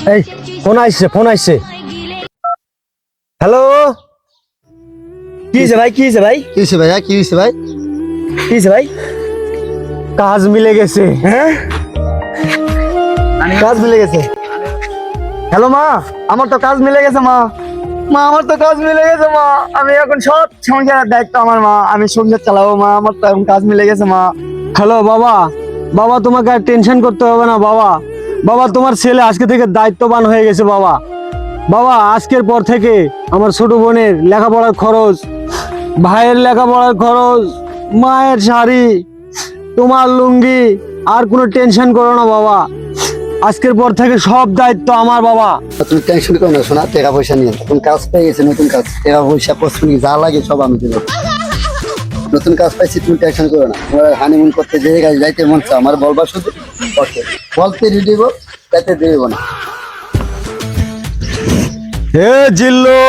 এই ফোন আইছে। হ্যালো, কি হয়েছে ভাই? কি হয়েছে ভাই? কাজ মিলে গেছে। হ্যাঁ, কাজ মিলে গেছে। হ্যালো মা, আমার তো কাজ মিলে গেছে মা। আমার তো কাজ মিলে গেছে মা। আমি এখন সব সংসারের দায়িত্ব আমার মা। আমি সংসার চালাবো মা। আমার তো এখন কাজ মিলে গেছে মা। হ্যালো বাবা তোমাকে আর টেনশন করতে হবে না বাবা তোমার ছেলে আজকে থেকে দায়িত্ববান হয়ে গেছে বাবা আজকের পর থেকে আমার ছোট বোনের লেখাপড়ার খরচ, ভাইয়ের লেখাপড়ার খরচ, মায়ের শাড়ি, তোমার লুঙ্গি, আর কোনো টেনশন করো না বাবা। আজকের পর থেকে সব দায়িত্ব আমার বাবা। তুমি টেনশন করো না শোনা, টাকা পয়সা নিয়ে নতুন কাজ পেয়ে গেছে। নতুন কাজ, টাকা পয়সা প্রশ্ন যা লাগে সব আমি দেবো। নতুন কাজ পাইছি, তুমি টেনশন করো না। তোমার হানিমুন করতে যে কাজ যাইতে মন চাও আমার বলবা, শুধু বলতে রেডি গো, যাইতে দেবো না। এ জিল্লু,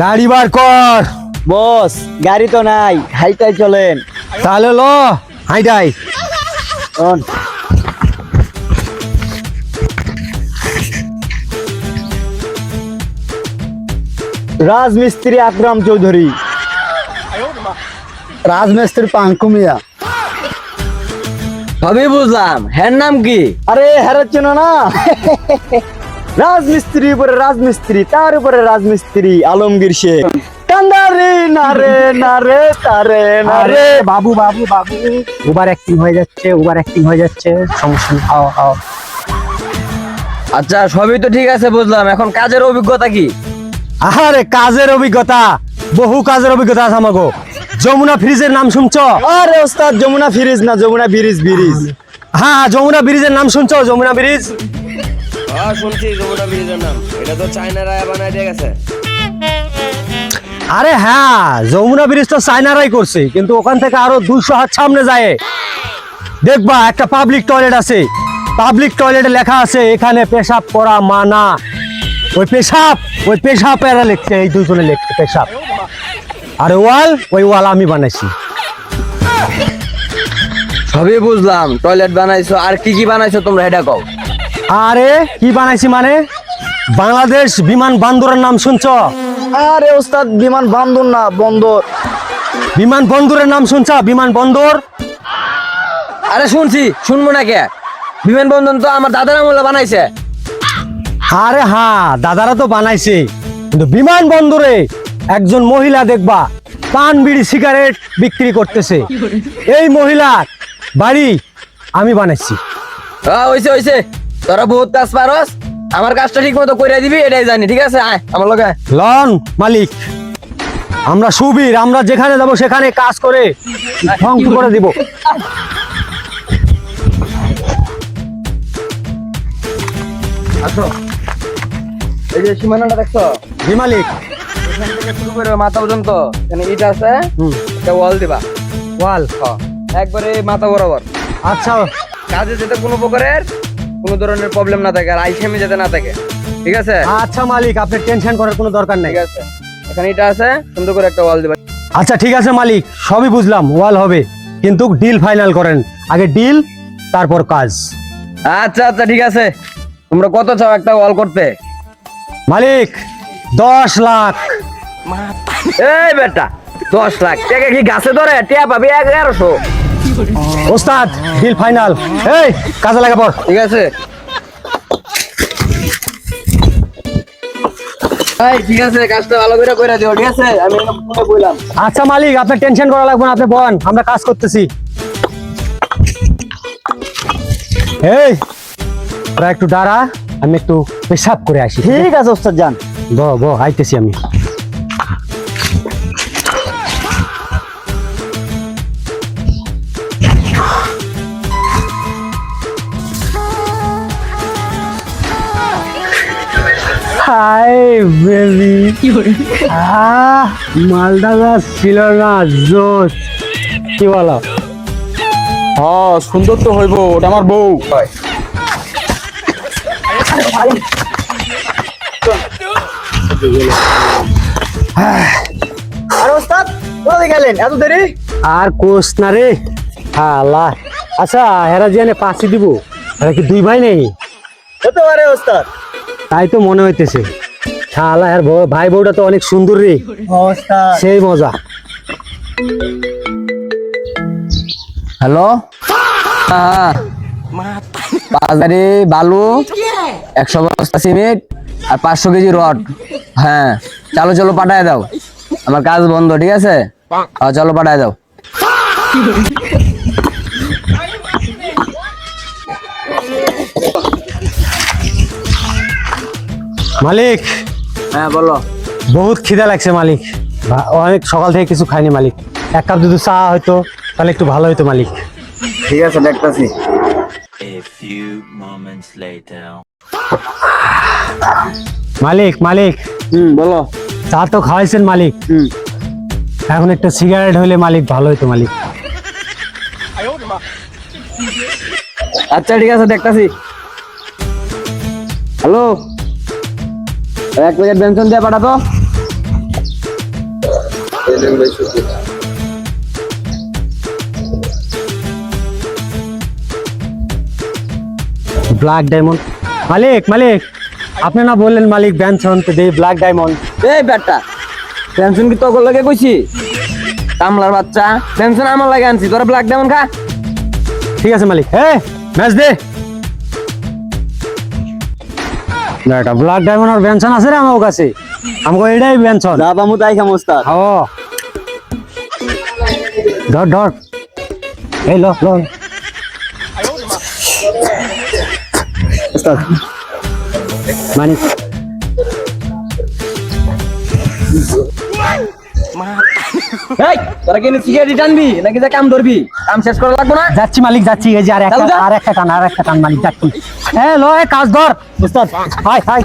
গাড়ি বার কর। বস, গাড়ি তো নাই, হাইটাই চলেন। তাহলে ল হাইটাই। রাজমিস্ত্রি আকরাম চৌধুরী। রাজমিস্ত্রি পাঙ্কু মিয়া। সবই বুঝলাম, হ্যার নাম কি? আরে হারাচ্ছ না রাজমিস্ত্রি উপরে রাজমিস্ত্রি, তার উপরে রাজমিস্ত্রি আলমগীর শেখ। কান্দারে নারে নারে তারে নারে। বাবু ওভার অ্যাক্টিং হয়ে যাচ্ছে, সমস্যা নেই, আও। আচ্ছা, সবই তো ঠিক আছে বুঝলাম, এখন কাজের অভিজ্ঞতা কি? আরে কাজের অভিজ্ঞতা, বহু কাজের অভিজ্ঞতা আছে আমাকে। যমুনা ফ্রিজের নাম শুনছো? আরে ওস্তাদ, যমুনা ফ্রিজ না, যমুনা ব্রিজ। হ্যাঁ, যমুনা ব্রিজের নাম শুনছো? যমুনা ব্রিজ শুনছি যমুনা ব্রিজের নাম। এটা তো চায়নারা বানায় দিয়ে গেছে। আরে হ্যাঁ, যমুনা ব্রিজ তো চায়নারাই করছে, কিন্তু ওখান থেকে আরো 200 হাত সামনে যায় দেখবা একটা পাবলিক টয়লেট আছে। পাবলিক টয়লেটে লেখা আছে এখানে পেশাব করা মানা। ওই পেশাব এরা লিখছে, এই দুজনে লিখছে পেশাব। আর ওই ওয়াল আমি বানাইছি। সবই বুঝলাম, টয়লেট বানাইছো, আর কি বানাইছো তোমরা এটা কও। আরে কি বানাইছি মানে, বাংলাদেশ বিমান বন্দরের নাম শুনছো? আরে ওস্তাদ, বিমান বন্দর না, বন্দর। বিমান বন্দরের নাম শুনছো? বিমান বন্দর। আরে শুনছি, শুনবো না কে? বিমানবন্দর তো আমার দাদার আমলে বানাইছে। আরে হ্যাঁ, দাদারা তো বানাইছে, কিন্তু বিমান বন্দরে একজন মহিলা দেখবা পান বিড়ি সিগারেট বিক্রি করতেছে। এই মহিলার বাড়ি আমি বানাইছি। হইছে, তোরা বহুত কাজ পারস, আমার কাজটা ঠিক মতো করে দিবি, এটাই জানি। ঠিক আছে, আয় আমার লগে। লন মালিক, আমরা সুবীর, আমরা যেখানে যাব সেখানে কাজ করে ধ্বংস করে দিব। আসো, এই যে সীমানাটা দেখছো? জি মালিক। এখান থেকে শুরু করে মাথা পর্যন্ত এখানে ইট আছে, একটা ওয়াল দিবা। ওয়াল একবারে মাথা বরাবর। আচ্ছা, কাজে যাতে কোনো প্রকারের কোনো ধরনের প্রবলেম না থাকে, আর আইসেমি যাতে না থাকে। ঠিক আছে? আচ্ছা মালিক, আপনি টেনশন করার কোনো দরকার নেই। ঠিক আছে, এখানে এটা আছে, সুন্দর করে একটা ওয়াল দিবা। আচ্ছা ঠিক আছে মালিক, সবই বুঝলাম, ওয়াল হবে, কিন্তু ডিল ফাইনাল করেন আগে। ডিল, তারপর কাজ। আচ্ছা ঠিক আছে, তোমরা কত চাও একটা ওয়াল করতে? মালিক 10 লাখ। এই বেটা, 10 লাখ টাকা কি গাছে ধরে? টিয়া পাবি 1100। ওস্তাদ, ডিল ফাইনাল। এই কাজে লাগা পড়। ঠিক আছে, ঠিক আছে, কাজটা ভালো করে দিও। ঠিক আছে, আমি ফোনে বললাম। আচ্ছা মালিক, আপনার টেনশন করা লাগবে না, আপনি বলেন, আমরা কাজ করতেছি। এই তোরা একটু দাঁড়া, আমি একটু পেশাব করে আসি। ঠিক আছে ওস্তাদ, যান। আইতেছি আমি। হাই বেবি, মালদা গাছ ছিল না, জোস। কি বলো? হ্যাঁ, সুন্দর তো হইব, ওটা আমার বউ। আরে ওস্তাদ, কোথায় গেলেন এত দেরি? আর কোস না রে, আল্লাহ। আচ্ছা, হেরা জিয়ানে 5 দিব, এরা কি 2 ভাই নেই? হতে পারে ওস্তাদ। তাই তো মনে হইতেছে। শালা আর ভাই বউটা তো অনেক সুন্দর রে ওস্তাদ, সেই মজা। হ্যালো, হ্যাঁ, বাজারে বালু 100 বস্তা সিমেন্ট আর 500 কেজি রড। হ্যাঁ চলো চলো পাঠায় দাও, আমার কাজ বন্ধ, ঠিক আছে? চলো পাঠায় দাও। মালিক, হ্যাঁ বলো। বহুত খিদা লাগছে মালিক, অনেক সকাল থেকে কিছু খাইনি মালিক। 1 কাপ যদি চা হয়তো তাহলে একটু ভালো হতো মালিক। ঠিক আছে দেখতাছি। A few moments later. মালিক মালিক, বলো। চা তো খাওয়াইছেন মালিক, এখন একটা সিগারেট হইলে মালিক ভালো হতো মালিক। আচ্ছা ঠিক আছে দেখতাছি। হ্যালো, 1 প্যাকেট বেনসন দিয়ে পাঠাতো। Black diamond. মালিক মালিক, আপনি না বললেন মালিক বেনসন, তো দেই ব্ল্যাক ডায়মন্ড। এই বেটা, পেনশন কি তোর লাগে কইছি? কামলার বাচ্চা, পেনশন আমার লাগে আনছি, তোরা ব্ল্যাক ডায়মন্ড খা। ঠিক আছে মালিক, ম্যাচ দে। বেটা ব্ল্যাক ডায়মন্ড আর বেনসন আছে রে আমার কাছে, আমাকে এটাই বেনসন। যা বামু তাই খাম ওস্তাদ। ও ধর ধর, এই লো লো ওস্তাদ মানিক। এই তোরা কি সিগারেট টানবি নাকি যা কাম ধরবি? কাম শেষ করা লাগবে না? যাচ্ছি মালিক যাচ্ছি, এই যে আর একটা চালু যা। আর একটা টান, আর একটা টান মালিক, যাচ্ছি। লো কাজ ধর উস্তাদ, হাই হাই।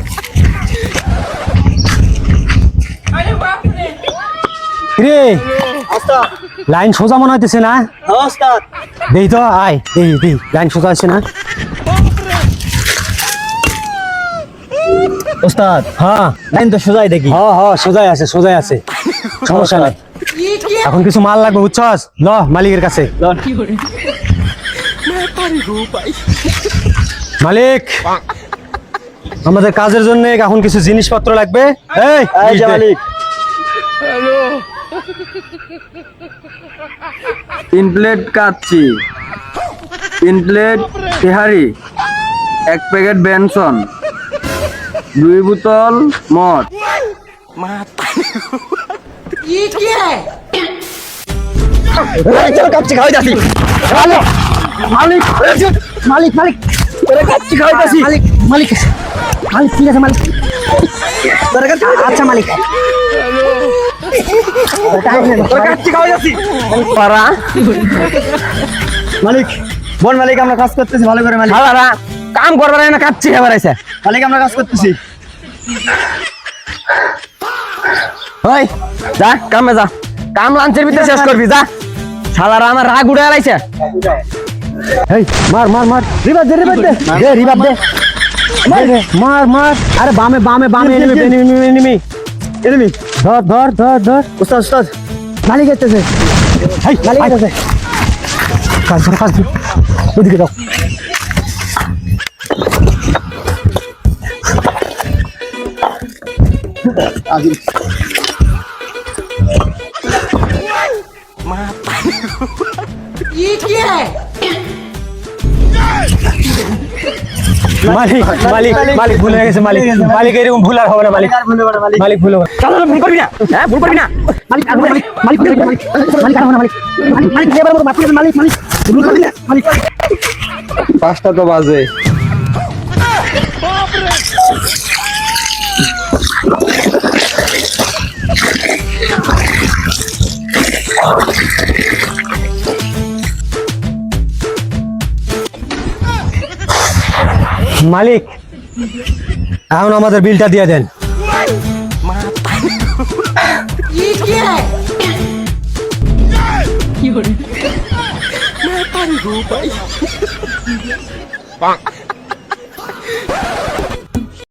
রে লাইন সোজা মনে হইতেছে না? ওস্তাদ দেই তো, আয় দেই দেই, লাইন সোজা আছে না? ওস্তাদ হ্যাঁ লাইন তো সোজাই দেখি। হ্যাঁ সোজাই আছে, সোজাই আছে, সমস্যা নাই। এখন কিছু মাল লাগবে বুঝছস, ল মালিকের কাছে। মালিক, আমাদের কাজের জন্য এখন কিছু জিনিসপত্র লাগবে। এই এই যে মালিক। 3 প্লেট কাচ্চি, 3 প্লেট তেহারি, 1 প্যাকেট বেনসন, 2 বোতল মদ। চলো কাচ্চি খাওয়াই যাচ্ছি। মালিক মালিক মালিক, তোরা কাচ্চি খাওয়াই যাচ্ছি। মালিক মালিক মালিক, ঠিক আছে মালিক, আচ্ছা মালিক। তোরা কাচ্চি খাওয়াই যাচ্ছি। পারা মালিক বল মালিক, আমরা কাজ করতেছি ভালো করে মালিক। খালারা কাম করবার না, কাচ্চি খাবার আইছে। মালিক আমরা কাজ করতেছি। ওই যা কামে যা, কাম লাঞ্চের ভিতরে শেষ করবি যা। শালারা আমার রাগ উড়ে আলাইছে। এই মার মার মার, রিবাব দে রিবাব দে, দে রিবাব দে, মার মার। আরে বামে বামে বামে, এনিমি এনিমি এনিমি এনিমি, ধর ধর ধর ধর। ওস্তাদ ওস্তাদ মালিক আসতেছে, এই মালিক আসতেছে। কাজ ধর কাজ ধর, ওদিকে যাও। আজিম মালিক মালিক মালিক ভুল হয়ে গেছে মালিক, মালিক এরকম ভুল আর হবে না মালিক, মালিক ভুল হবে না। চলো ভুল করবি না, হ্যাঁ ভুল করবি না। মালিক আর হবে না, মালিক মালিক মালিক মালিক আর হবে না মালিক, মালিক মালিক এবার মাফ করে দেন মালিক, মালিক ভুল করবি না মালিক। 5টা তো বাজে। মালিক এখন আমাদের বিলটা দিয়ে দেন। Bang.